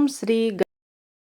ओम श्री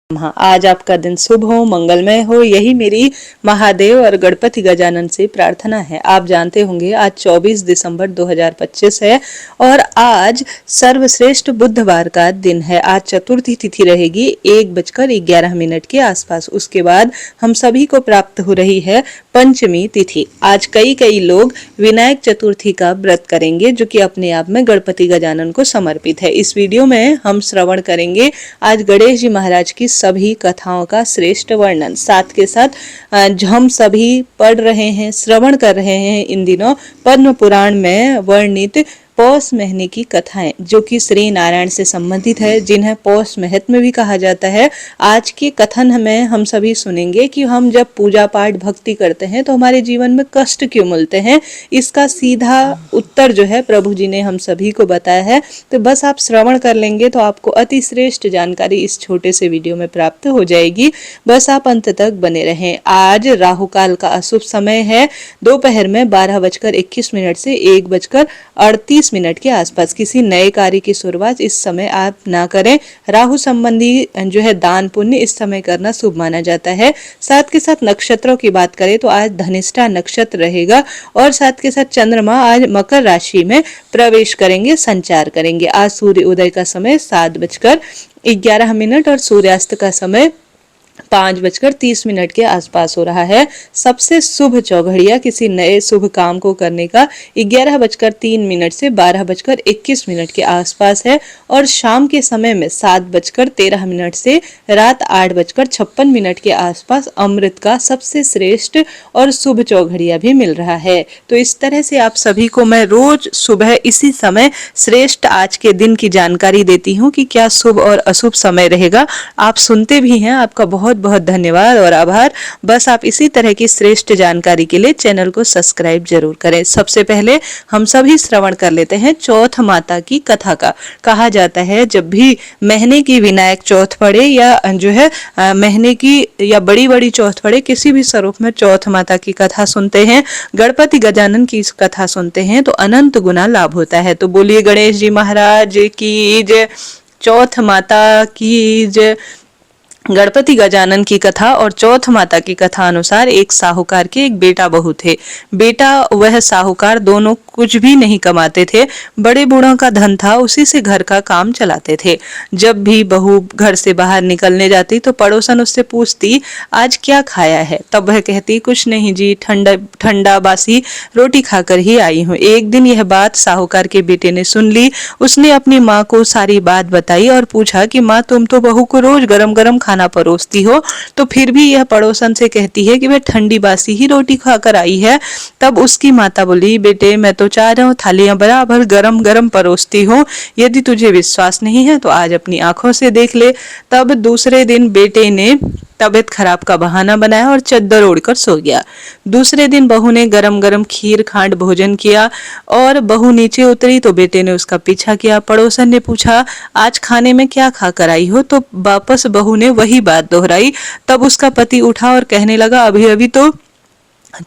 हाँ, आज आपका दिन शुभ हो, मंगलमय हो, यही मेरी महादेव और गणपति गजानन से प्रार्थना है। आप जानते होंगे आज 24 दिसंबर 2025 है और आज सर्वश्रेष्ठ बुधवार का दिन है। आज चतुर्थी तिथि रहेगी 1:11 के आसपास। उसके बाद हम सभी को प्राप्त हो रही है पंचमी तिथि। आज कई लोग विनायक चतुर्थी का व्रत करेंगे जो कि अपने आप में गणपति गजानन को समर्पित है। इस वीडियो में हम श्रवण करेंगे आज गणेश जी महाराज की सभी कथाओं का श्रेष्ठ वर्णन। साथ के साथ हम सभी पढ़ रहे हैं, श्रवण कर रहे हैं इन दिनों पद्म पुराण में वर्णित पौष महीने की कथाएं जो कि श्री नारायण से संबंधित है, जिन्हें पौष महत्म भी कहा जाता है। आज के कथन में हम सभी सुनेंगे कि हम जब पूजा पाठ भक्ति करते हैं तो हमारे जीवन में कष्ट क्यों मिलते हैं। इसका सीधा उत्तर जो है प्रभु जी ने हम सभी को बताया है। तो बस आप श्रवण कर लेंगे तो आपको अति श्रेष्ठ जानकारी इस छोटे से वीडियो में प्राप्त हो जाएगी। बस आप अंत तक बने रहें। आज राहु काल का अशुभ समय है दोपहर में 12:21 से 1:38 के आसपास। किसी नए कार्य की शुरुआत इस समय आप ना करें। राहु संबंधी जो है दान पुण्य इस समय करना शुभ माना जाता है। साथ के साथ नक्षत्रों की बात करें तो आज धनिष्ठा नक्षत्र रहेगा और साथ के साथ चंद्रमा आज मकर राशि में प्रवेश करेंगे, संचार करेंगे। आज सूर्य उदय का समय 7:11 और सूर्यास्त का समय 5:30 के आसपास हो रहा है। सबसे शुभ चौघड़िया किसी नए शुभ काम को करने का 11:03 से 12:21 के आसपास है और शाम के समय में 7:13 से रात 8:56 के आसपास अमृत का सबसे श्रेष्ठ और शुभ चौघड़िया भी मिल रहा है। तो इस तरह से आप सभी को मैं रोज सुबह इसी समय श्रेष्ठ आज के दिन की जानकारी देती हूँ कि क्या शुभ और अशुभ समय रहेगा। आप सुनते भी हैं, आपका बहुत बहुत धन्यवाद और आभार। बस आप इसी तरह की श्रेष्ठ जानकारी के लिए चैनल को सब्सक्राइब जरूर करें। सबसे पहले हम सभी श्रवण कर लेते हैं चौथ माता की कथा का। कहा जाता है जब भी महीने की विनायक चौथ पड़े या जो है महीने की या बड़ी चौथ पड़े, किसी भी स्वरूप में चौथ माता की कथा सुनते हैं, गणपति गजानन की कथा सुनते हैं तो अनंत गुना लाभ होता है। तो बोलिए गणेश जी महाराज की जय, चौथ माता की जय। गणपति गजानन की कथा और चौथ माता की कथा अनुसार एक साहूकार के एक बेटा बहू थे। बेटा वह साहूकार दोनों कुछ भी नहीं कमाते थे, बड़े बूढ़ों का धन था, उसी से घर का काम चलाते थे। जब भी बहू घर से बाहर निकलने जाती तो पड़ोसन उससे पूछती आज क्या खाया है। तब वह कहती कुछ नहीं जी, ठंडा बासी रोटी खाकर ही आई हूँ। एक दिन यह बात साहूकार के बेटे ने सुन ली। उसने अपनी माँ को सारी बात बताई और पूछा कि माँ तुम तो बहू को रोज गरम गरम खाना परोसती हो, तो फिर भी यह पड़ोसन से कहती है कि वह ठंडी बासी ही रोटी खाकर आई है। तब उसकी माता बोली बेटे मैं तो चारों थालियां बराबर गरम गरम परोसती हूँ, यदि तुझे विश्वास नहीं है तो आज अपनी आंखों से देख ले। तब दूसरे दिन बेटे ने तबीयत खराब का बहाना बनाया और चद्दर ओढ़कर सो गया। दूसरे दिन बहू ने गरम गरम खीर खांड भोजन किया और बहू नीचे उतरी तो बेटे ने उसका पीछा किया। पड़ोसन ने पूछा आज खाने में क्या खाकर आई हो, तो वापस बहू ने वही बात दोहराई। तब उसका पति उठा और कहने लगा अभी अभी तो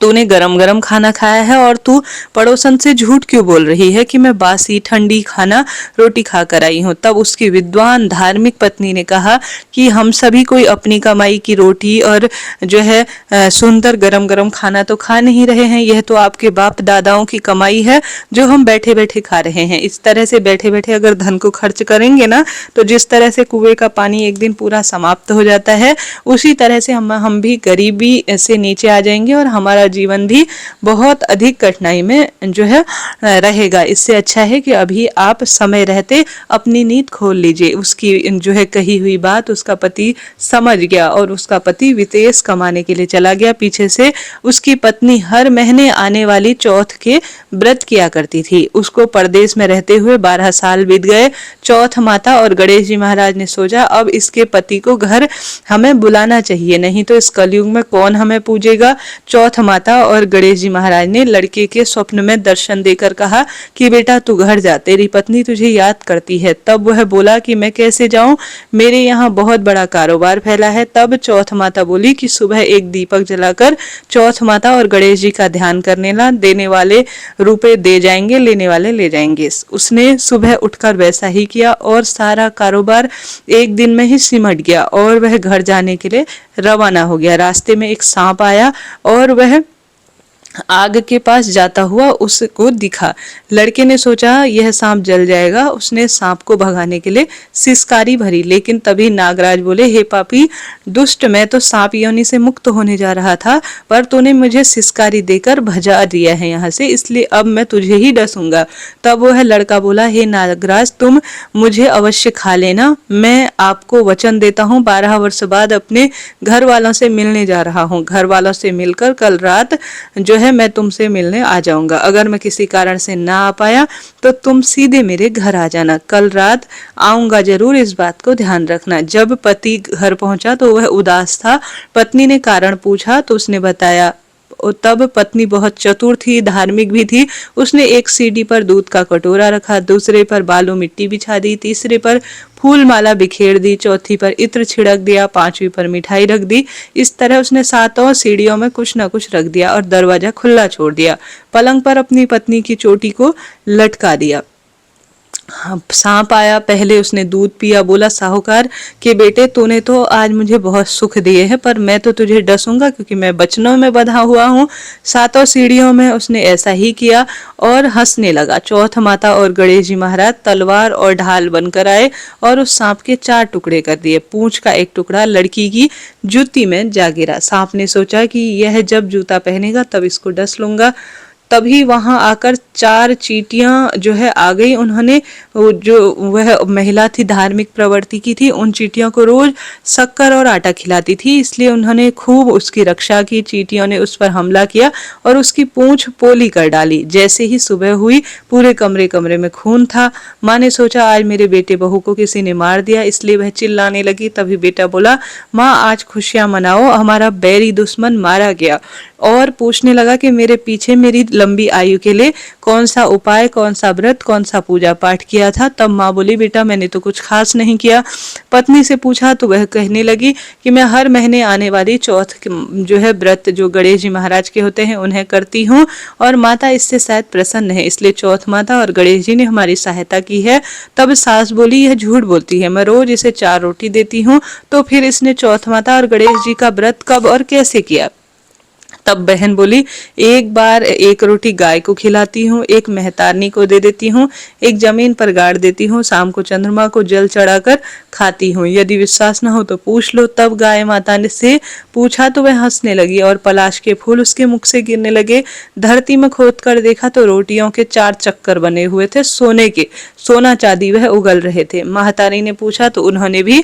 तूने गरम गरम खाना खाया है और तू पड़ोसन से झूठ क्यों बोल रही है कि मैं बासी ठंडी खाना रोटी खाकर आई हूँ। तब उसकी विद्वान धार्मिक पत्नी ने कहा कि हम सभी कोई अपनी कमाई की रोटी और जो है सुंदर गरम गरम खाना तो खा नहीं रहे हैं, यह तो आपके बाप दादाओं की कमाई है जो हम बैठे बैठे खा रहे हैं। इस तरह से बैठे बैठे अगर धन को खर्च करेंगे ना तो जिस तरह से कुएं का पानी एक दिन पूरा समाप्त हो जाता है, उसी तरह से हम भी गरीबी से नीचे आ जाएंगे और हमारा जीवन भी बहुत अधिक कठिनाई में जो है रहेगा। इससे अच्छा है कि अभी आप समय रहते अपनी नींद खोल लीजिए। उसकी जो है कही हुई बात उसका पति समझ गया और उसका पति विदेश कमाने के लिए चला गया। पीछे से उसकी पत्नी हर महीने आने वाली चौथ के व्रत किया करती थी। उसको परदेश में रहते हुए 12 साल बीत गए। चौथ माता और गणेश जी महाराज ने सोचा अब इसके पति को घर हमें बुलाना चाहिए, नहीं तो इस कलयुग में कौन हमें पूजेगा। चौथ माता और गणेश जी महाराज ने लड़के के स्वप्न में दर्शन देकर कहा कि बेटा तू घर जा, तेरी पत्नी तुझे याद करती है। तब वह बोला कि मैं कैसे जाऊं, मेरे यहाँ बहुत बड़ा कारोबार फैला है। तब चौथ माता बोली कि सुबह एक दीपक जलाकर चौथ माता और गणेश जी का ध्यान करने ला, देने वाले रुपए दे जाएंगे, लेने वाले ले जाएंगे। उसने सुबह उठकर वैसा ही किया और सारा कारोबार एक दिन में ही सिमट गया और वह घर जाने के लिए रवाना हो गया। रास्ते में एक सांप आया और वह आग के पास जाता हुआ उसको दिखा। लड़के ने सोचा यह सांप जल जाएगा। उसने सांप को भगाने के लिए सिसकारी भरी, लेकिन तभी नागराज बोले, हे पापी दुष्ट, मैं तो सांप योनि से मुक्त होने जा रहा था, पर तूने मुझे सिसकारी देकर भजा दिया है यहाँ से, इसलिए अब मैं तुझे ही डसूंगा। तब वह लड़का बोला, हे नागराज, तुम मुझे अवश्य खा लेना, मैं आपको वचन देता हूँ 12 वर्ष बाद अपने घर वालों से मिलने जा रहा हूँ। घर वालों से मिलकर कल रात जो है मैं तुमसे मिलने आ जाऊंगा। अगर मैं किसी कारण से ना आ पाया तो तुम सीधे मेरे घर आ जाना। कल रात आऊंगा जरूर, इस बात को ध्यान रखना। जब पति घर पहुंचा तो वह उदास था। पत्नी ने कारण पूछा तो उसने बताया। तब पत्नी बहुत चतुर थी, धार्मिक भी थी। उसने एक सीढ़ी पर दूध का कटोरा रखा, दूसरे पर बालू मिट्टी बिछा दी, तीसरे पर फूल माला बिखेर दी, चौथी पर इत्र छिड़क दिया, पांचवी पर मिठाई रख दी। इस तरह उसने सातों सीढ़ियों में कुछ न कुछ रख दिया और दरवाजा खुला छोड़ दिया। पलंग पर अपनी पत्नी की चोटी को लटका दिया। सांप आया, पहले उसने दूध पिया, बोला, साहूकार के बेटे, तूने तो आज मुझे बहुत सुख दिए हैं, पर मैं तो तुझे डसूंगा क्योंकि मैं बचनों में बंधा हुआ हूँ। सातों सीढ़ियों में उसने ऐसा ही किया और हंसने लगा। चौथ माता और गणेश जी महाराज तलवार और ढाल बनकर आए और उस सांप के 4 टुकड़े कर दिए। पूंछ का एक टुकड़ा लड़की की जूती में जा गिरा। सांप ने सोचा कि यह जब जूता पहनेगा तब इसको डस लूंगा। तभी वहां आकर 4 चींटियां जो है आ गई। उन्होंने जो वह महिला थी, धार्मिक प्रवृत्ति की थी, उन चींटियों को रोज शक्कर और आटा खिलाती थी, इसलिए उन्होंने खूब उसकी रक्षा की। चींटियों ने उस पर हमला किया और उसकी पूंछ पोली कर डाली। जैसे ही सुबह हुई पूरे कमरे कमरे में खून था। माँ ने सोचा आज मेरे बेटे बहू को किसी ने मार दिया, इसलिए वह चिल्लाने लगी। तभी बेटा बोला, माँ आज खुशियां मनाओ, हमारा बैरी दुश्मन मारा गया। और पूछने लगा कि मेरे पीछे मेरी लंबी आयु के लिए कौन सा उपाय, कौन सा व्रत, कौन सा पूजा पाठ किया था। तब माँ बोली, बेटा मैंने तो कुछ खास नहीं किया। पत्नी से पूछा तो वह कहने लगी कि मैं हर महीने आने वाली चौथ जो है व्रत जो गणेश जी महाराज के होते हैं उन्हें करती हूँ और माता इससे शायद प्रसन्न है, इसलिए चौथ माता और गणेश जी ने हमारी सहायता की है। तब सास बोली, यह झूठ बोलती है, मैं रोज इसे 4 रोटी देती हूँ, तो फिर इसने चौथ माता और गणेश जी का व्रत कब और कैसे किया। तब बहन बोली, एक बार 1 रोटी गाय को खिलाती हूँ, एक मेहतारनी को दे देती हूँ, एक जमीन पर गाड़ देती हूँ, शाम को चंद्रमा को जल चढ़ाकर खाती हूँ, यदि विश्वास न हो तो पूछ लो। तब गाय माता ने से पूछा तो वह हंसने लगी और पलाश के फूल उसके मुख से गिरने लगे। धरती में खोद कर देखा तो रोटियों के 4 चक्कर बने हुए थे, सोने के, सोना चांदी वह उगल रहे थे। महतारी ने पूछा तो उन्होंने भी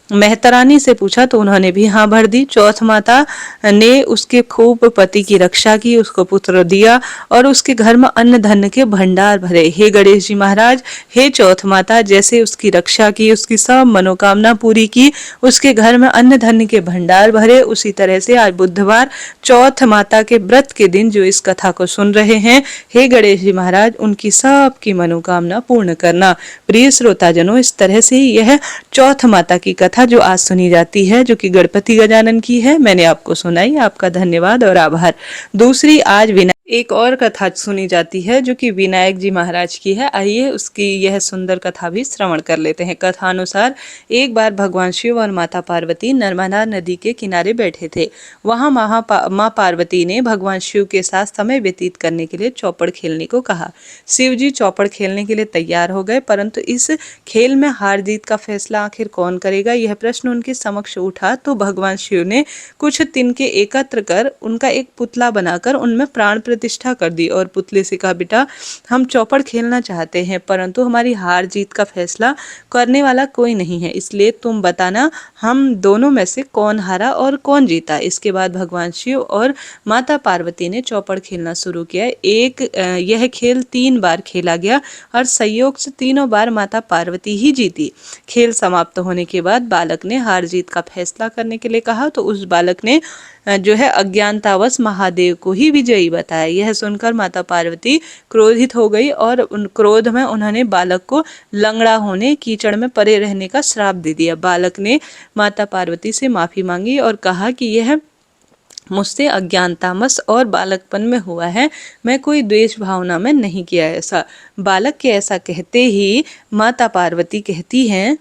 मेहतरानी से पूछा तो उन्होंने भी हाँ भर दी। चौथ माता ने उसके खूब पति की रक्षा की, उसको पुत्र दिया और उसके घर में अन्न धन के भंडार भरे। हे गणेश जी महाराज, हे चौथ माता, जैसे उसकी रक्षा की, उसकी सब मनोकामना पूरी की, उसके घर में अन्न धन के भंडार भरे, उसी तरह से आज बुधवार चौथ माता के व्रत के दिन जो इस कथा को सुन रहे हैं, हे गणेश जी महाराज, उनकी सबकी मनोकामना पूर्ण करना। प्रिय श्रोताजनों, इस तरह से यह चौथ माता की कथा जो आज सुनी जाती है, जो कि गणपति गजानन की है, मैंने आपको सुनाई। आपका धन्यवाद और आभार। दूसरी आज एक और कथा सुनी जाती है जो कि विनायक जी महाराज की है। आइए उसकी यह सुंदर कथा भी श्रवण कर लेते हैं। कथा अनुसार एक बार भगवान शिव और माता पार्वती नर्मदा नदी के किनारे बैठे थे। वहां माँ पार्वती ने भगवान शिव के साथ समय व्यतीत करने के लिए चौपड़ खेलने को कहा। शिव जी चौपड़ खेलने के लिए तैयार हो गए, परंतु इस खेल में हार जीत का फैसला आखिर कौन करेगा, यह प्रश्न उनके समक्ष उठा। तो भगवान शिव ने कुछ तिनके एकत्र कर उनका एक पुतला बनाकर उनमें प्राण प्रतिष्ठा कर दी और पुतले से कहा, बेटा हम चौपड़ खेलना चाहते हैं, परंतु हमारी हार जीत का फैसला करने वाला कोई नहीं है, इसलिए तुम बताना हम दोनों में से कौन हारा और कौन जीता। इसके बाद भगवान शिव और माता पार्वती ने चौपड़ खेलना शुरू किया। यह खेल 3 बार खेला गया और संयोग से तीनों बार माता पार्वती ही जीती। खेल समाप्त होने के बाद बालक ने हार जीत का फैसला करने के लिए कहा तो उस बालक ने जो है अज्ञानतावश महादेव को ही विजयी बताया। यह सुनकर माता पार्वती क्रोधित हो गई और उन क्रोध में उन्होंने बालक को लंगड़ा होने, कीचड़ में पड़े रहने का श्राप दे दिया। बालक ने माता पार्वती से माफी मांगी और कहा कि यह मुझसे अज्ञानतावश और बालकपन में हुआ है, मैं कोई द्वेष भावना में नहीं किया ऐसा। बालक के ऐसा कहते ही माता पार्वती कहती हैं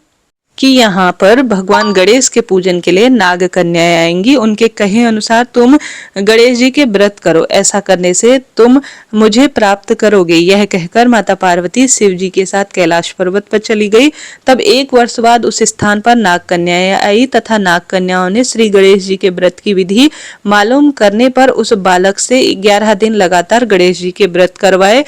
कि यहाँ पर भगवान गणेश के पूजन के लिए नाग कन्याएं आएंगी, उनके कहे अनुसार तुम गणेश जी के व्रत करो, ऐसा करने से तुम मुझे प्राप्त करोगे। यह कहकर माता पार्वती शिव जी के साथ कैलाश पर्वत पर चली गई। तब 1 वर्ष बाद उस स्थान पर नाग कन्याएं आई तथा नाग कन्याओं ने श्री गणेश जी के व्रत की विधि मालूम करने पर उस बालक से 11 दिन लगातार गणेश जी के व्रत करवाए।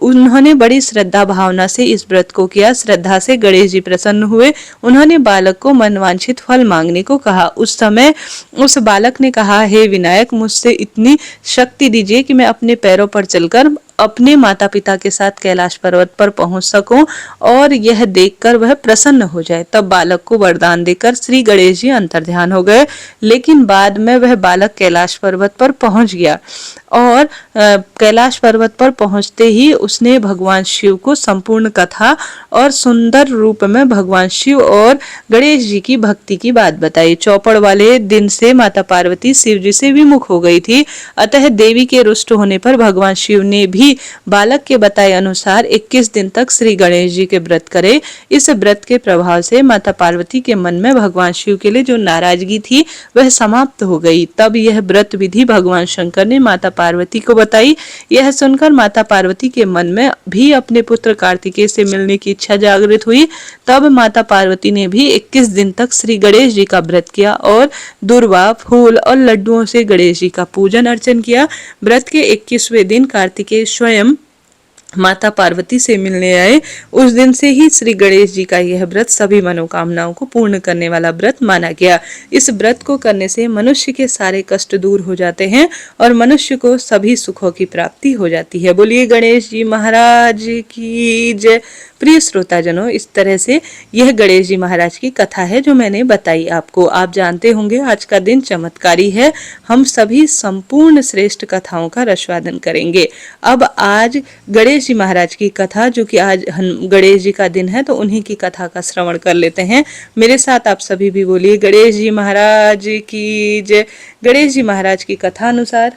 उन्होंने बड़ी श्रद्धा भावना से इस व्रत को किया। श्रद्धा से गणेश जी प्रसन्न हुए। उन्होंने बालक को मनवांछित फल मांगने को कहा। उस समय उस बालक ने कहा, हे विनायक, मुझसे इतनी शक्ति दीजिए कि मैं अपने पैरों पर चलकर अपने माता पिता के साथ कैलाश पर्वत पर पहुंच सकूं और यह देखकर वह प्रसन्न हो जाए। तब बालक को वरदान देकर श्री गणेश जी अंतर्ध्यान हो गए। लेकिन बाद में वह बालक कैलाश पर्वत पर पहुंच गया और कैलाश पर्वत पर पहुंचते ही उसने भगवान शिव को संपूर्ण कथा और सुंदर रूप में भगवान शिव और गणेश जी की भक्ति की बात बताई। चौपड़ वाले दिन से माता पार्वती शिव जी से विमुख हो गई थी। अतः देवी के रुष्ट होने पर भगवान शिव ने भी बालक के बताए अनुसार 21 दिन तक श्री गणेश जी के व्रत करे। इस व्रत के प्रभाव से माता पार्वती के मन में भगवान शिव के लिए जो नाराजगी थी वह समाप्त हो गई। तब यह व्रत विधि भगवान शंकर ने माता पार्वती को बताई। यह सुनकर माता पार्वती के मन में भी अपने पुत्र कार्तिकेय से मिलने की इच्छा जागृत हुई। तब माता पार्वती ने भी 21 दिन तक श्री गणेश जी का व्रत किया और दुर्वा, फूल और लड्डुओं से गणेश जी का पूजन अर्चन किया। व्रत के 21वें दिन कार्तिकेय स्वयं माता पार्वती से मिलने आए। उस दिन से ही श्री गणेश जी का यह व्रत सभी मनोकामनाओं को पूर्ण करने वाला व्रत माना गया। इस व्रत को करने से मनुष्य के सारे कष्ट दूर हो जाते हैं और मनुष्य को सभी सुखों की प्राप्ति हो जाती है। बोलिए गणेश जी महाराज की जय। प्रिय श्रोताजनों, इस तरह से यह गणेश जी महाराज की कथा है जो मैंने बताई आपको। आप जानते होंगे आज का दिन चमत्कारी है। हम सभी संपूर्ण श्रेष्ठ कथाओं का रसवादन करेंगे। अब आज गणेश जी महाराज की कथा, जो कि आज गणेश जी का दिन है, तो उन्हीं की कथा का श्रवण कर लेते हैं। मेरे साथ आप सभी भी बोलिए गणेश जी महाराज की जय। गणेश जी महाराज की कथा अनुसार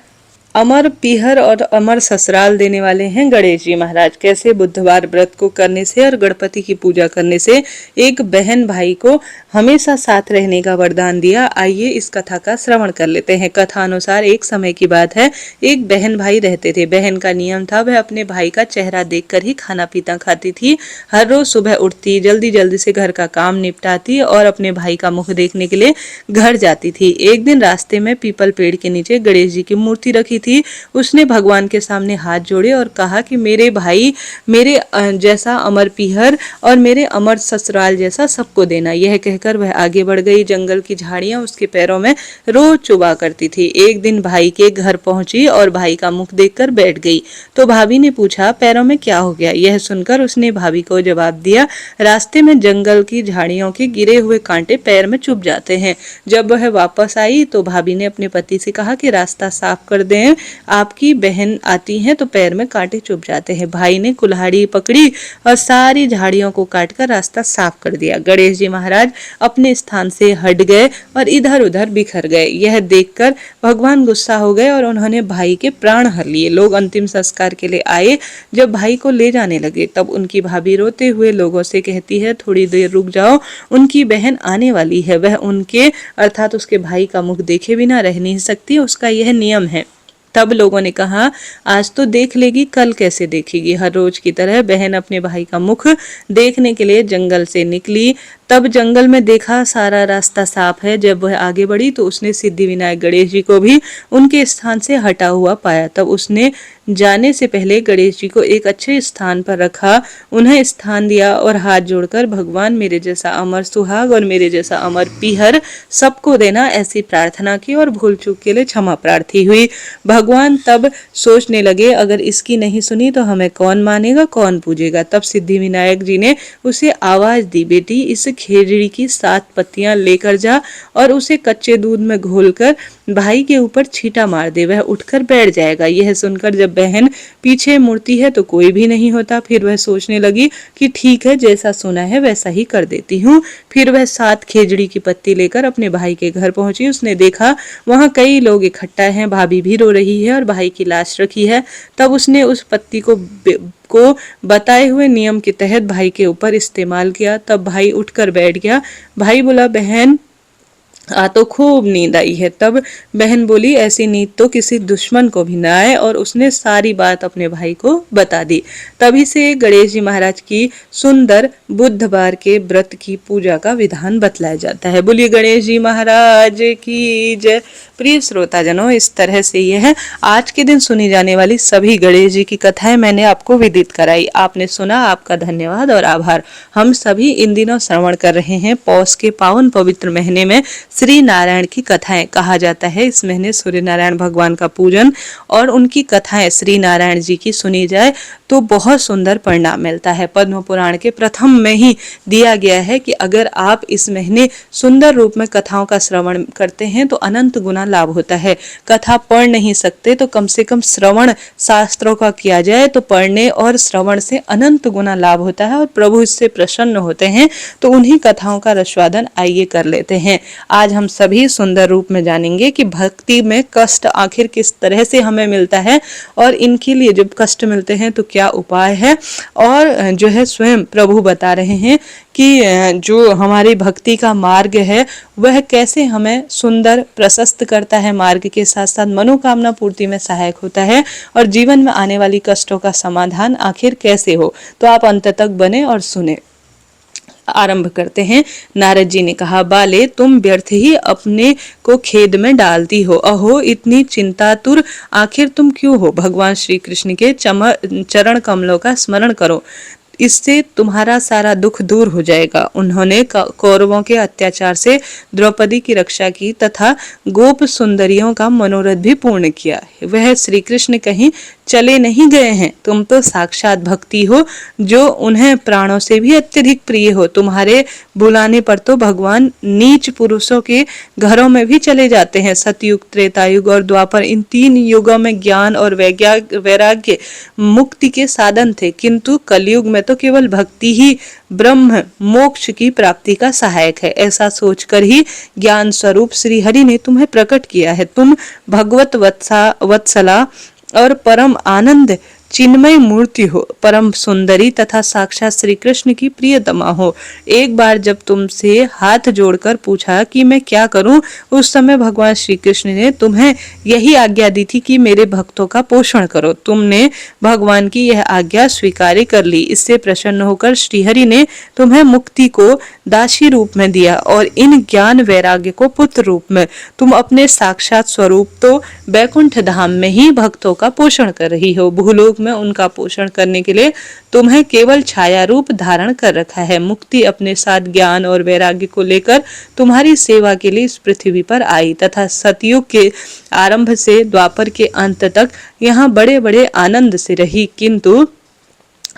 अमर पीहर और अमर ससुराल देने वाले हैं गणेश जी महाराज। कैसे बुधवार व्रत को करने से और गणपति की पूजा करने से एक बहन भाई को हमेशा साथ रहने का वरदान दिया। आइए इस कथा का श्रवण कर लेते हैं। कथा अनुसार एक समय की बात है, एक बहन भाई रहते थे। बहन का नियम था वह अपने भाई का चेहरा देखकर ही खाना पीता खाती थी। हर रोज सुबह उठती, जल्दी जल्दी से घर का काम निपटाती और अपने भाई का मुख देखने के लिए घर जाती थी। एक दिन रास्ते में पीपल पेड़ के नीचे गणेश जी की मूर्ति रखी थी। उसने भगवान के सामने हाथ जोड़े और कहा कि मेरे भाई मेरे जैसा अमर पीहर और मेरे अमर ससुराल जैसा सबको देना। यह कहकर वह आगे बढ़ गई। जंगल की झाड़ियां उसके पैरों में रोज चुभा करती थी। एक दिन भाई के घर पहुंची और भाई का मुख देखकर बैठ गई तो भाभी ने पूछा, पैरों में क्या हो गया? यह सुनकर उसने भाभी को जवाब दिया, रास्ते में जंगल की झाड़ियों के गिरे हुए कांटे पैर में चुभ जाते हैं। जब वह वापस आई तो भाभी ने अपने पति से कहा कि रास्ता साफ कर दें, आपकी बहन आती है तो पैर में कांटे चुभ जाते हैं। भाई ने कुल्हाड़ी पकड़ी और सारी झाड़ियों को काटकर रास्ता साफ कर दिया। गणेश जी महाराज अपने स्थान से हट गए और इधर उधर बिखर गए। यह देखकर भगवान गुस्सा हो गए और उन्होंने भाई के प्राण हर लिए। लोग अंतिम संस्कार के लिए आए। जब भाई को ले जाने लगे तब उनकी भाभी रोते हुए लोगों से कहती है, थोड़ी देर रुक जाओ, उनकी बहन आने वाली है। वह उनके अर्थात उसके भाई का मुख देखे बिना रह नहीं सकती, उसका यह नियम है। तब लोगों ने कहा, आज तो देख लेगी, कल कैसे देखेगी? हर रोज की तरह बहन अपने भाई का मुख देखने के लिए जंगल से निकली। तब जंगल में देखा सारा रास्ता साफ है। जब वह आगे बढ़ी तो उसने सिद्धि विनायक गणेश जी को भी उनके स्थान से हटा हुआ पाया। तब उसने जाने से पहले गणेश जी को एक अच्छे स्थान पर रखा, उन्हें स्थान दिया और हाथ जोड़कर, भगवान मेरे जैसा अमर सुहाग और मेरे जैसा अमर पीहर सबको देना, ऐसी प्रार्थना की और भूल चूक के लिए क्षमा प्रार्थी हुई। भगवान तब सोचने लगे, अगर इसकी नहीं सुनी तो हमें कौन मानेगा, कौन पूजेगा? तब सिद्धि विनायक जी ने उसे आवाज दी, बेटी इसके खेजड़ी की 7 पत्तियां लेकर जा और उसे कच्चे दूध में घोलकर भाई के ऊपर छींटा मार दे, वह उठकर बैठ जाएगा। यह सुनकर जब बहन पीछे मुड़ती है तो कोई भी नहीं होता। फिर वह सोचने लगी कि ठीक है, जैसा सुना है वैसा ही कर देती हूँ। फिर वह 7 खेजड़ी की पत्ती लेकर अपने भाई के घर पहुंची। उसने देखा वहां कई लोग इकट्ठा हैं, भाभी भी रो रही है और भाई की लाश रखी है। तब उसने उस पत्ती को बताए हुए नियम के तहत भाई के ऊपर इस्तेमाल किया। तब भाई उठकर बैठ गया। भाई बोला, बहन तो खूब नींद आई है। तब बहन बोली, ऐसी नींद तो किसी दुश्मन को भी ना आए, और उसने सारी बात अपने भाई को बता दी। तभी से गणेश जी महाराज की सुंदर बुधवार के व्रत की पूजा का विधान बतलाया जाता है। बोलिए गणेश जी महाराज की जय। प्रिय श्रोताजनों, इस तरह से यह आज के दिन सुनी जाने वाली सभी गणेश जी की कथाएं मैंने आपको विदित कराई। आपने सुना, आपका धन्यवाद और आभार। हम सभी इन दिनों श्रवण कर रहे हैं पौष के पावन पवित्र महीने में श्री नारायण की कथाएं। कहा जाता है इस महीने सूर्य नारायण भगवान का पूजन और उनकी कथाएं श्री नारायण जी की सुनी जाए तो बहुत सुंदर परिणाम मिलता है। पद्म पुराण के प्रथम में ही दिया गया है कि अगर आप इस महीने सुंदर रूप में कथाओं का श्रवण करते हैं तो अनंत गुना लाभ होता है। कथा पढ़ नहीं सकते तो कम से कम श्रवण शास्त्रों का किया जाए तो पढ़ने और श्रवण से अनंत गुना लाभ होता है और प्रभु इससे प्रसन्न होते हैं। तो उन्हीं कथाओं का रसवादन आइए कर लेते हैं। आज हम सभी सुंदर रूप में जानेंगे कि भक्ति में कष्ट आखिर किस तरह से हमें मिलता है और इनके लिए जब कष्ट मिलते हैं तो क्या उपाय है, और जो है स्वयं प्रभु बता रहे हैं कि जो हमारी भक्ति का मार्ग है वह कैसे हमें सुंदर प्रशस्त करता है, मार्ग के साथ साथ मनोकामना पूर्ति में सहायक होता है और जीवन में आने वाली कष्टों का समाधान आखिर कैसे हो। तो आप अंत तक बने और सुने। आरंभ करते हैं। नारद जी ने कहा, बाले तुम व्यर्थ ही अपने को खेद में डालती हो। अहो इतनी चिंतातुर आखिर तुम क्यों हो। भगवान श्री कृष्ण के चरण कमलों का स्मरण करो, इससे तुम्हारा सारा दुख दूर हो जाएगा। उन्होंने कौरवों के अत्याचार से द्रौपदी की रक्षा की तथा गोप सुंदरियों का मनोरथ भी पूर्ण किया। वह श्री कृष्ण कहीं चले नहीं गए हैं। तुम तो साक्षात भक्ति हो जो उन्हें प्राणों से भी अत्यधिक प्रिय हो। तुम्हारे बुलाने पर तो भगवान नीच पुरुषों के घरों में भी चले जाते हैं। सतयुग, त्रेतायुग और द्वापर, इन 3 युगों में ज्ञान और वैराग्य मुक्ति के साधन थे, किंतु कलयुग में तो केवल भक्ति ही ब्रह्म मोक्ष की प्राप्ति का सहायक है। ऐसा सोचकर ही ज्ञान स्वरूप श्री हरि ने तुम्हें प्रकट किया है। तुम भगवत वत्सला और परम आनंद चिन्मय मूर्ति हो, परम सुंदरी तथा साक्षात श्री कृष्ण की प्रियतमा हो। एक बार जब तुमसे हाथ जोड़कर पूछा कि मैं क्या करूं, उस समय भगवान श्री कृष्ण ने तुम्हें यही आज्ञा दी थी कि मेरे भक्तों का पोषण करो। तुमने भगवान की यह आज्ञा स्वीकार कर ली। इससे प्रसन्न होकर श्रीहरि ने तुम्हें मुक्ति को दासी रूप में दिया और इन ज्ञान वैराग्य को पुत्र रूप में। तुम अपने साक्षात स्वरूप तो बैकुंठ धाम में ही भक्तों का पोषण कर रही हो। भूलोक में उनका पोषण करने के लिए तुम्हें केवल छाया रूप धारण कर रखा है। मुक्ति अपने साथ ज्ञान और वैराग्य को लेकर तुम्हारी सेवा के लिए इस पृथ्वी पर आई तथा सतयुग के आरंभ से द्वापर के अंत तक यहाँ बड़े बड़े आनंद से रही, किंतु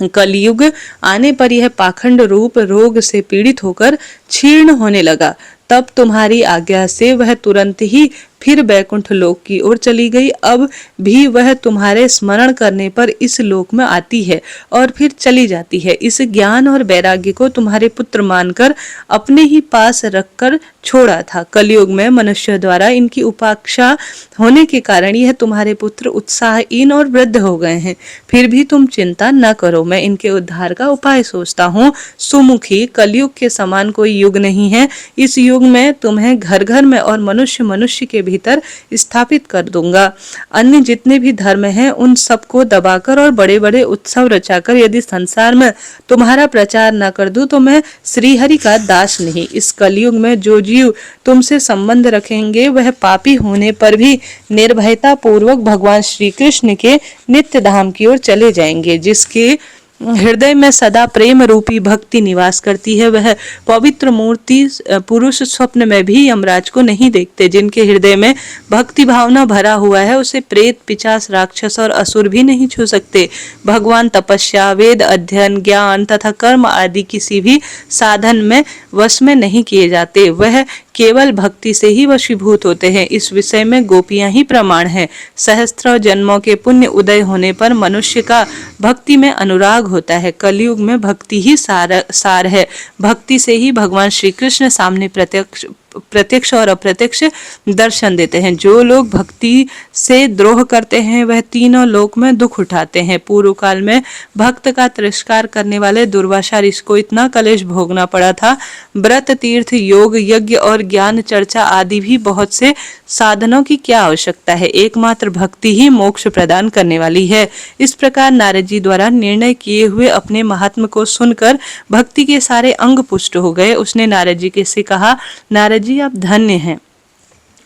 कलयुग आने पर यह पाखंड रूप रोग से पीड़ित होकर क्षीर्ण होने लगा। तब तुम्हारी आज्ञा से वह तुरंत ही फिर बैकुंठ लोक की ओर चली गई। अब भी वह तुम्हारे स्मरण करने पर इस लोक में आती है और फिर चली जाती है। इस ज्ञान और वैराग्य को तुम्हारे पुत्र मानकर अपने ही पास रखकर छोड़ा था। कलयुग में मनुष्य द्वारा इनकी उपाक्षा होने के कारण यह तुम्हारे पुत्र उत्साहहीन और वृद्ध हो गए हैं। फिर भी तुम चिंता न करो, मैं इनके उद्धार का उपाय सोचता हूँ। सुमुखी, कलयुग के समान कोई युग नहीं है। इस युग में तुम्हें घर घर में और मनुष्य मनुष्य के भीतर स्थापित कर दूंगा। अन्य जितने भी धर्म हैं उन सबको दबाकर और बड़े बड़े उत्सव रचाकर यदि संसार में तुम्हारा प्रचार न कर दूं तो मैं श्रीहरि का दास नहीं। इस कलयुग में जो जीव तुमसे संबंध रखेंगे वह पापी होने पर भी निर्भयता पूर्वक भगवान श्री कृष्ण के नित्य धाम की ओर चले जाएंगे, जिसके हृदय में सदा प्रेम रूपी भक्ति निवास करती है। वह पवित्र मूर्ति पुरुष स्वप्न में भी यमराज को नहीं देखते। जिनके हृदय में भक्ति भावना भरा हुआ है उसे प्रेत, पिशाच, राक्षस और असुर भी नहीं छू सकते। भगवान तपस्या, वेद अध्ययन, ज्ञान तथा कर्म आदि किसी भी साधन में वश में नहीं किए जाते। वह केवल भक्ति से ही वशीभूत होते हैं। इस विषय में गोपियां ही प्रमाण हैं। सहस्त्र जन्मों के पुण्य उदय होने पर मनुष्य का भक्ति में अनुराग होता है। कलयुग में भक्ति ही सार है। भक्ति से ही भगवान श्री कृष्ण सामने प्रत्यक्ष और अप्रत्यक्ष दर्शन देते हैं। जो लोग भक्ति से द्रोह करते हैं वह तीनों लोक में दुख उठाते हैं। पूर्व काल में भक्त का तिरस्कार करने वाले दुर्वासा ऋषि को इतना कलेश भोगना पड़ा था। व्रत, तीर्थ, योग, यज्ञ और ज्ञान चर्चा आदि भी बहुत से साधनों की क्या आवश्यकता है, एकमात्र भक्ति ही मोक्ष प्रदान करने वाली है। इस प्रकार नारद जी द्वारा निर्णय किए हुए अपने महात्म को सुनकर भक्ति के सारे अंग पुष्ट हो गए। उसने नारद जी से कहा, नारद जी आप धन्य हैं,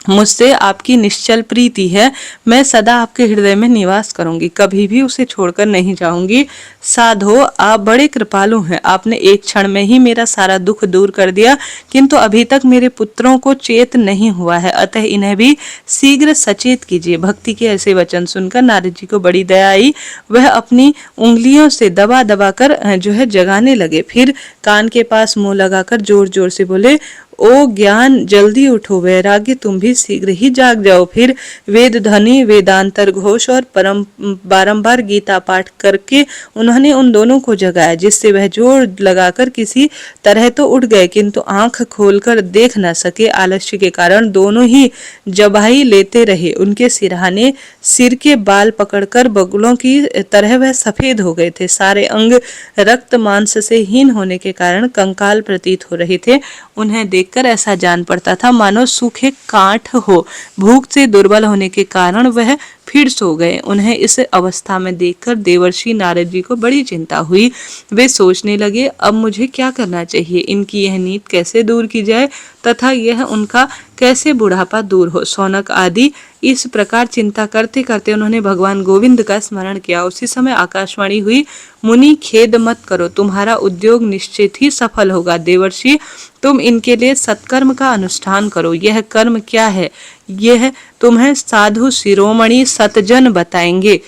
मुझसे आपकी निश्चल प्रीति है। मैं सदा आपके हृदय में निवास करूंगी, कभी भी उसे छोड़कर नहीं जाऊंगी। साधो, आप बड़े कृपालु हैं। आपने एक क्षण में ही मेरा सारा दुख दूर कर दिया, किंतु अभी तक मेरे पुत्रों को चेत नहीं हुआ है, अतः इन्हें भी शीघ्र सचेत कीजिए। भक्ति के ऐसे वचन सुनकर नारद जी को बड़ी दया आई। वह अपनी उंगलियों से दबा दबा कर जगाने लगे। फिर कान के पास मुंह लगाकर जोर जोर से बोले, ओ ज्ञान, जल्दी उठो, वैराग्य, तुम भी शीघ्र ही जाग जाओ। फिर वेद ध्वनि, वेदांतर घोष और बारंबार गीता पाठ करके उन्होंने उन दोनों को जगाया, जिससे वह जोर लगाकर किसी तरह तो उठ गए, किंतु आंख खोलकर देख न सके। आलस्य के कारण दोनों ही जबाही लेते रहे। उनके सिरहाने सिर के बाल पकड़कर बगुलों की तरह वह सफेद हो गए थे। सारे अंग रक्त मांस से हीन होने के कारण कंकाल प्रतीत हो रहे थे। उन्हें देखकर ऐसा जान पड़ता था मानो सूखे कांठ हो। भूख से दुर्बल होने के कारण वह फिर सो गए। उन्हें इस अवस्था में देखकर देवर्षि नारद जी को बड़ी चिंता हुई। वे सोचने लगे, अब मुझे क्या करना चाहिए, इनकी यह नींद कैसे दूर की जाए तथा यह उनका कैसे बुढ़ापा दूर हो। शौनक आदि इस प्रकार चिंता करते करते उन्होंने भगवान गोविंद का स्मरण किया। उसी समय आकाशवाणी हुई, मुनि खेद मत करो, तुम्हारा उद्योग निश्चित ही सफल होगा। देवर्षि, तुम इनके लिए सत्कर्म का अनुष्ठान करो। यह कर्म क्या है, यह तुम्हें साधु शिरोमणि सतजन बताएंगे।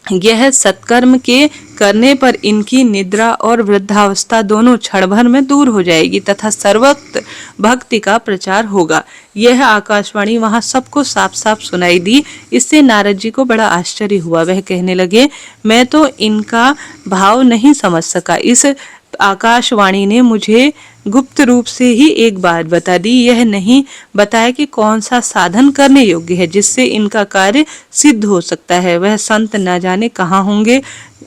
यह सत्कर्म के करने पर इनकी निद्रा और वृद्धावस्था दोनों क्षण भर में दूर हो जाएगी तथा सर्वत्र भक्ति का प्रचार होगा। यह आकाशवाणी वहां सबको साफ साफ सुनाई दी। इससे नारद जी को बड़ा आश्चर्य हुआ। वह कहने लगे, मैं तो इनका भाव नहीं समझ सका। इस आकाशवाणी ने मुझे गुप्त रूप से ही एक बात बता दी। यह नहीं बताया कि कौन सा साधन करने योग्य है जिससे इनका कार्य सिद्ध हो सकता है। वह संत न जाने कहाँ होंगे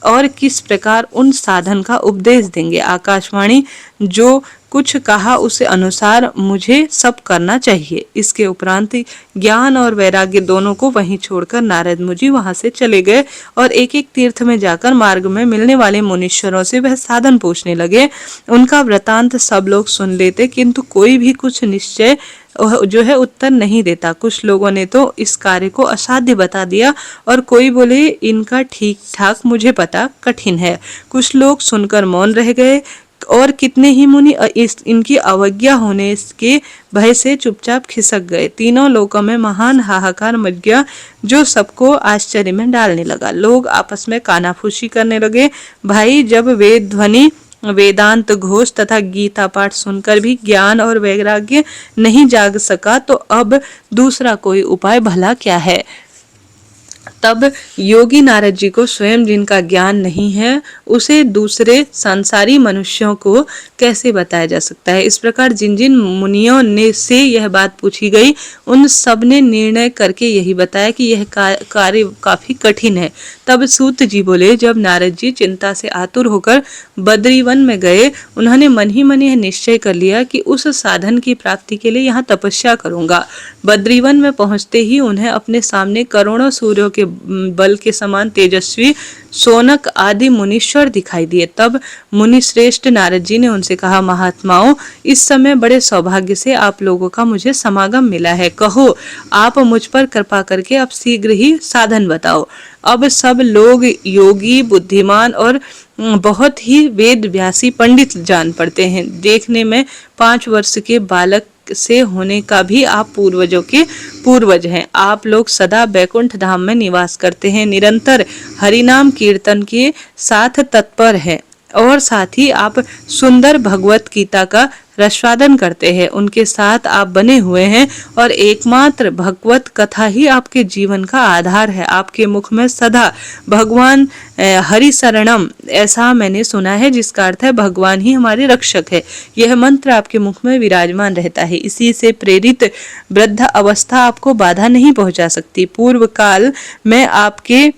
और किस प्रकार उन साधन का उपदेश देंगे। आकाशवाणी जो कुछ कहा उसे अनुसार मुझे सब करना चाहिए। इसके उपरांत ज्ञान और वैराग्य दोनों को वहीं छोड़कर नारद मुनि वहां से चले गए और एक एक तीर्थ में जाकर मार्ग में मिलने वाले मुनीश्वरों से वह साधन पूछने लगे। उनका वृतांत सब लोग सुन लेते, किंतु कोई भी कुछ निश्चय उत्तर नहीं देता। कुछ लोगों ने तो इस कार्य को असाध्य बता दिया और कोई बोले, इनका ठीक ठाक मुझे पता कठिन है। कुछ लोग सुनकर मौन रह गए और कितने ही मुनि इनकी अवज्ञा होने के भय से चुपचाप खिसक गए। तीनों लोकों में महान हाहाकार मच गया, जो सबको आश्चर्य में डालने लगा। लोग आपस में कानाफूसी करने लगे। भाई, जब वेद ध्वनि, वेदांत घोष तथा गीता पाठ सुनकर भी ज्ञान और वैराग्य नहीं जाग सका, तो अब दूसरा कोई उपाय भला क्या है। तब योगी नारद जी को स्वयं जिनका ज्ञान नहीं है उसे दूसरे संसारी मनुष्यों को कैसे बताया जा सकता है। इस प्रकार जिन जिन मुनियों ने से यह बात पूछी गई उन सब ने निर्णय करके यही बताया कि यह कार्य काफी कठिन है। तब सूत जी बोले, जब नारद जी चिंता से आतुर होकर बद्रीवन में गए, उन्होंने मन ही मन यह निश्चय कर लिया कि उस साधन की प्राप्ति के लिए यहाँ तपस्या करूंगा। बद्रीवन में पहुंचते ही उन्हें अपने सामने करोड़ों सूर्यों के बल के समान तेजस्वी शौनक आदि मुनीश्वर दिखाई दिए। तब मुनि श्रेष्ठ नारद जी ने उनसे कहा, महात्माओं, इस समय बड़े सौभाग्य से आप लोगों का मुझे समागम मिला है। कहो, आप मुझ पर कृपा करके अब शीघ्र ही साधन बताओ। अब सब लोग योगी, बुद्धिमान और बहुत ही वेद व्यासी पंडित जान पड़ते हैं। देखने में 5 वर्ष के बालक से होने का भी आप पूर्वजों के पूर्वज हैं। आप लोग सदा बैकुंठ धाम में निवास करते हैं, निरंतर हरिनाम कीर्तन के साथ तत्पर हैं और साथ ही आप सुंदर भगवत गीता का रसवादन करते हैं। उनके साथ आप बने हुए हैं और एकमात्र भगवत कथा ही आपके जीवन का आधार है। आपके मुख में सदा भगवान हरि शरणम ऐसा मैंने सुना है, जिसका अर्थ है भगवान ही हमारे रक्षक है। यह मंत्र आपके मुख में विराजमान रहता है। इसी से प्रेरित वृद्ध अवस्था आपको बाधा नहीं पहुंचा सकती। पूर्व काल में आपके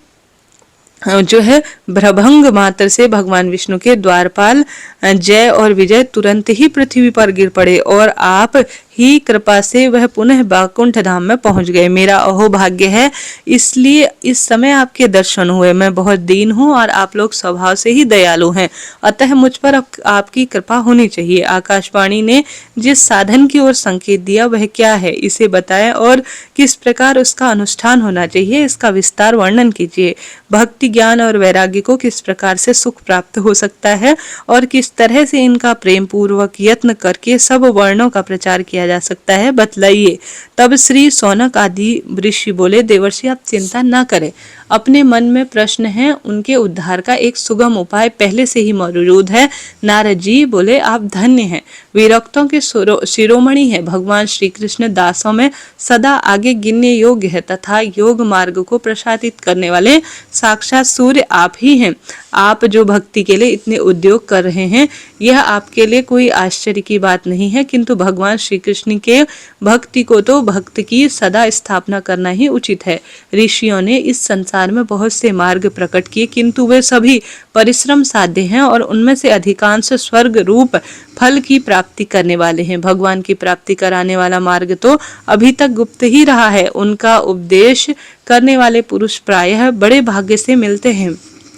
जो है भ्रभंग मात्र से भगवान विष्णु के द्वारपाल जय और विजय तुरंत ही पृथ्वी पर गिर पड़े और आप ही कृपा से वह पुनः बैकुंठ धाम में पहुंच गए। मेरा अहोभाग्य है, इसलिए इस समय आपके दर्शन हुए। मैं बहुत दीन हूँ और आप लोग स्वभाव से ही दयालु हैं, अतः मुझ पर आपकी कृपा होनी चाहिए। आकाशवाणी ने जिस साधन की ओर संकेत दिया वह क्या है, इसे बताएं और किस प्रकार उसका अनुष्ठान होना चाहिए, इसका विस्तार वर्णन कीजिए। भक्ति, ज्ञान और वैराग्य को किस प्रकार से सुख प्राप्त हो सकता है और किस तरह से इनका प्रेम पूर्वक यत्न करके सब वर्णों का प्रचार किया जा सकता है, बतलाइए। तब श्री शौनक आदि ऋषि बोले, देवर्षि आप चिंता न करें, अपने मन में प्रश्न है, उनके उद्धार का एक सुगम उपाय पहले से ही मौजूद है। नारद जी बोले, आप धन्य हैं, विरक्तों के शिरोमणि हैं। भगवान श्री कृष्ण दासों में सदा आगे गिनने योग्य है तथा योग मार्ग को प्रसादित करने वाले साक्षात सूर्य आप ही हैं। आप जो भक्ति के लिए इतने उद्योग कर रहे हैं, यह आपके लिए कोई आश्चर्य की बात नहीं है, किंतु भगवान श्री कृष्ण के भक्ति को तो भक्त की सदा स्थापना करना ही उचित है। ऋषियों ने इस संसार में बहुत से मार्ग प्रकट किए, किंतु वे सभी परिश्रम साध्य हैं और उनमें से अधिकांश स्वर्ग रूप फल की प्राप्ति करने वाले हैं। भगवान की प्राप्ति कराने वाला मार्ग तो अभी तक गुप्त ही रहा है। उनका उपदेश करने वाले पुरुष प्रायः बड़े भाग्य से मिलते हैं।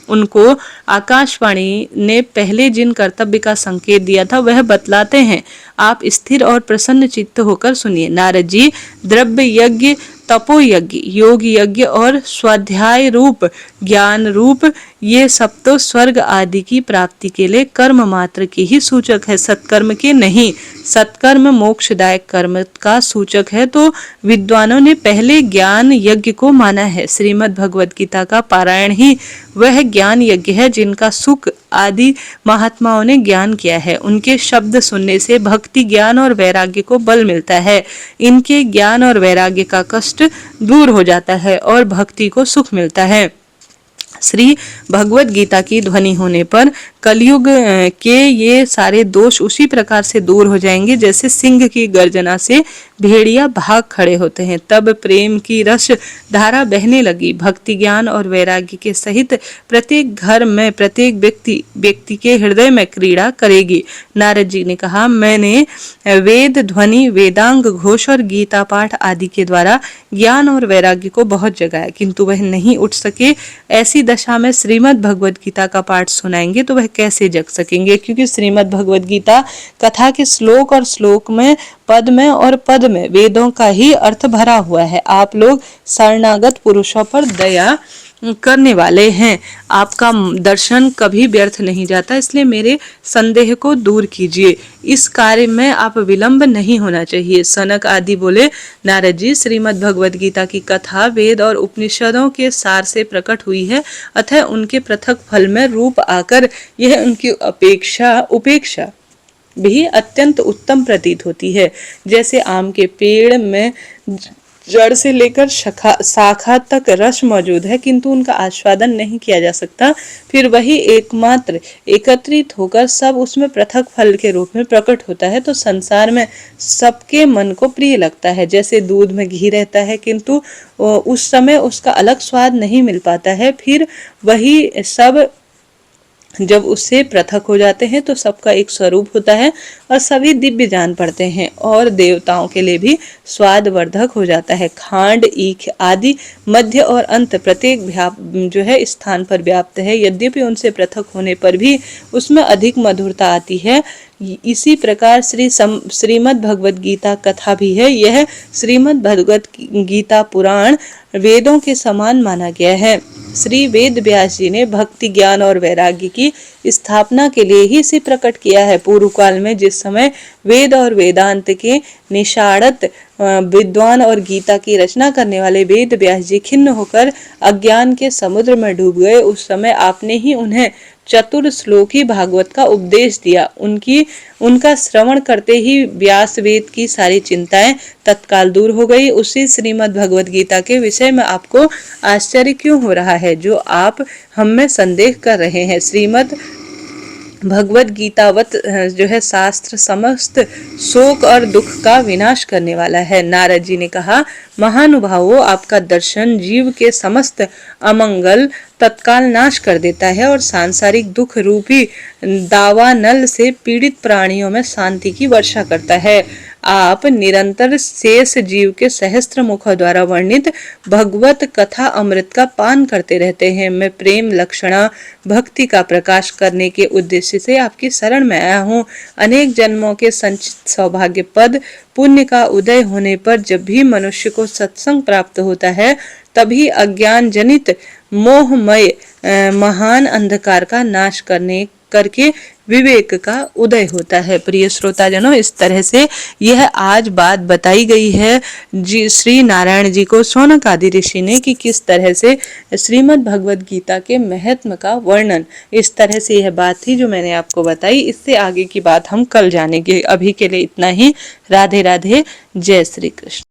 उनको आकाशवाणी ने पहले जिन कर्तव्य का संकेत दिया था वह बतलाते हैं। आप स्थिर और प्रसन्न चित्त होकर सुनिए। नारद जी, द्रव्य यज्ञ, तपो यज्ञ, योग यज्ञ और स्वाध्याय रूप, ज्ञान रूप, ये सब तो स्वर्ग आदि की प्राप्ति के लिए कर्म मात्र के ही सूचक है, सत्कर्म के नहीं। सत्कर्म मोक्षदायक कर्म का सूचक है, तो विद्वानों ने पहले ज्ञान यज्ञ को माना है। श्रीमद् भगवद गीता का पारायण ही वह ज्ञान यज्ञ है जिनका सुख आदि महात्माओं ने ज्ञान किया है। उनके शब्द सुनने से भक्ति, ज्ञान और वैराग्य को बल मिलता है। इनके ज्ञान और वैराग्य का कष्ट दूर हो जाता है और भक्ति को सुख मिलता है। श्री भगवत गीता की ध्वनि होने पर कलयुग के ये सारे दोष उसी प्रकार से दूर हो जाएंगे जैसे सिंह की गर्जना से भेड़िया भाग खड़े होते हैं। तब प्रेम की रस धारा बहने लगी। भक्ति, ज्ञान और वैराग्य के सहित प्रत्येक घर में प्रत्येक व्यक्ति के हृदय में क्रीड़ा करेगी। नारद जी ने कहा, मैंने वेद ध्वनि, वेदांग घोष और गीता पाठ आदि के द्वारा ज्ञान और वैराग्य को बहुत जगाया, किंतु वह नहीं उठ सके। ऐसी दशा में श्रीमद् भगवद गीता का पाठ सुनाएंगे तो वह कैसे जग सकेंगे, क्योंकि श्रीमद् भगवद गीता कथा के श्लोक और श्लोक में, पद में और पद में वेदों का ही अर्थ भरा हुआ है। आप लोग शरणागत पुरुषों पर दया करने वाले हैं, आपका दर्शन कभी व्यर्थ नहीं जाता, इसलिए मेरे संदेह को दूर कीजिए। इस कार्य में आप विलंब नहीं होना चाहिए। सनक आदि बोले, नारद जी, श्रीमद् भगवद गीता की कथा वेद और उपनिषदों के सार से प्रकट हुई है, अतः उनके पृथक फल में रूप आकर यह उनकी उपेक्षा भी अत्यंत उत्तम प्रतीत होती है। जैसे आम के पेड़ में जड़ से लेकर शाखा तक रस मौजूद है, किंतु उनका आस्वादन नहीं किया जा सकता, फिर वही एकमात्र एकत्रित होकर सब उसमें पृथक फल के रूप में प्रकट होता है, तो संसार में सबके मन को प्रिय लगता है। जैसे दूध में घी रहता है, किंतु उस समय उसका अलग स्वाद नहीं मिल पाता है, फिर वही सब जब उससे पृथक हो जाते हैं तो सबका एक स्वरूप होता है और सभी दिव्य जान पड़ते हैं और देवताओं के लिए भी स्वादवर्धक हो जाता है। खांड, ईख आदि मध्य और अंत प्रत्येक जो है स्थान पर व्याप्त है, यद्यपि उनसे पृथक होने पर भी उसमें अधिक मधुरता आती है। इसी प्रकार श्रीमद् भगवद गीता कथा भी है। यह श्रीमद् भगवद गीता पुराण वेदों के समान माना गया है। श्री वेद व्यास जी ने भक्ति, ज्ञान और वैराग्य की स्थापना के लिए ही इसे प्रकट किया है। पूर्व काल में जिस समय वेद और वेदांत के निषाड़त विद्वान और गीता की रचना करने वाले वेद व्यास जी खिन्न होकर अज्ञान के समुद्र में डूब गए, उस समय आपने ही उन्हें चतुर श्लोकी भागवत का उपदेश दिया। उनका श्रवण करते ही व्यास वेद की सारी चिंताएं तत्काल दूर हो गई। उसी श्रीमद् भगवद गीता के विषय में आपको आश्चर्य क्यों हो रहा है जो आप हम में संदेह कर रहे हैं? श्रीमद् भगवद गीतावत जो है शास्त्र समस्त शोक और दुख का विनाश करने वाला है। नारद जी ने कहा, महानुभावों, आपका दर्शन जीव के समस्त अमंगल तत्काल नाश कर देता है और सांसारिक दुख रूपी दावानल से पीड़ित प्राणियों में शांति की वर्षा करता है। आप निरंतर शेष जीव के सहस्त्र मुखों द्वारा वर्णित भगवत कथा अमृत का पान करते रहते हैं। मैं प्रेम लक्षणा भक्ति का प्रकाश करने के उद्देश्य से आपकी शरण में आया हूँ। अनेक जन्मों के संचित सौभाग्य पद पुण्य का उदय होने पर जब भी मनुष्य को सत्संग प्राप्त होता है, तभी अज्ञान जनित मोहमय महान अंधकार का नाश करके विवेक का उदय होता है। प्रिय श्रोताजनों, इस तरह से यह आज बात बताई गई है जी श्री नारायण जी को शौनक आदि ऋषि ने कि किस तरह से श्रीमद् भगवद गीता के महत्व का वर्णन, इस तरह से यह बात थी जो मैंने आपको बताई। इससे आगे की बात हम कल जानेंगे। अभी के लिए इतना ही। राधे राधे, जय श्री कृष्ण।